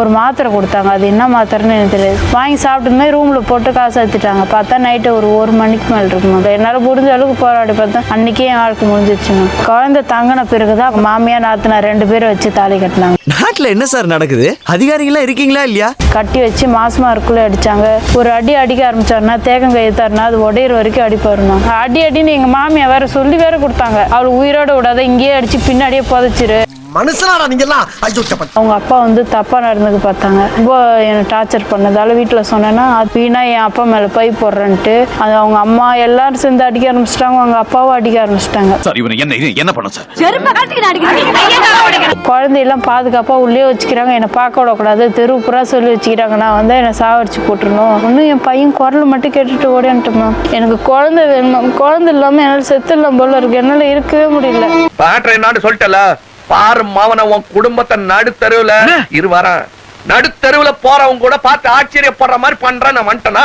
ஒரு மாத்திரை கொடுத்தாங்க. அது என்ன மாத்திரைன்னு எனக்கு தெரியாது. வாங்கி சாப்பிட்டு ரூம்ல போட்டு காசு எடுத்துட்டாங்க. பார்த்தா நைட்டு ஒரு மணிக்கு மேல இருக்குமா. என்னால முடிஞ்ச அளவுக்கு போராடி பார்த்தேன். அன்னைக்கே என் வாழ்க்கை முடிஞ்சிச்சுங்க. குழந்தை தங்கின பிறகுதான் மாமியா நாத்தனார் 2 பேரை வச்சு தாலி கட்டினாங்க. நாட்டுல என்ன சார் நடக்குது? அதிகாரிகளா இருக்கீங்களா இல்லையா? கட்டி வச்சு மாசமா இருக்குள்ள அடிச்சாங்க. ஒரு அடிக்க ஆரம்பிச்சாருன்னா தேக்கம் கைத்தாருன்னா அது உடையிற வரைக்கும் அடிப்பாருமா. அடின்னு எங்க மாமியா வேற சொல்லி வேற கொடுத்தாங்க. அவள் உயிரோட விடாத, இங்கேயே அடிச்சு பின்னாடியே புதைச்சிரு. அவங்க அப்பா தப்பா நடந்துக்க பார்த்தாங்க. ரொம்ப எனக்கு டார்ச்சர் பண்ணதால வீட்டுல சொன்னேன்னா அது வீணா என் அப்பா மேல பை போடுறேன்ட்டு அது அவங்க அம்மா எல்லாரும் சேர்ந்து அடிக்க ஆரம்பிச்சிட்டாங்க. அவங்க அப்பாவும் அடிக்க ஆரம்பிச்சிட்டாங்க. குழந்தையெல்லாம் பாதுகாப்பா உள்ளே வச்சுக்கிறாங்க. என்னை பார்க்க விடக்கூடாது, தெரு புறா சொல்லி வச்சுக்கிறாங்க. நான் என்னை சாவடிச்சு போட்டுருணும். இன்னும் என் பையன் குரல் மட்டும் கேட்டுட்டு ஓடியான்ட்டுமா. எனக்கு குழந்தை வேணும். குழந்தை இல்லாம என்னால செத்து இல்லாம போல இருக்கு. என்னால இருக்கவே முடியல. சொல்லிட்டல பாரு மாவன உன் குடும்பத்தை நடுத்தருவுல இருவாரா நடுத்தருவுல போறவங்க கூட பார்த்து ஆச்சரியப்படுற மாதிரி பண்றேன். நான் வந்துட்டேனா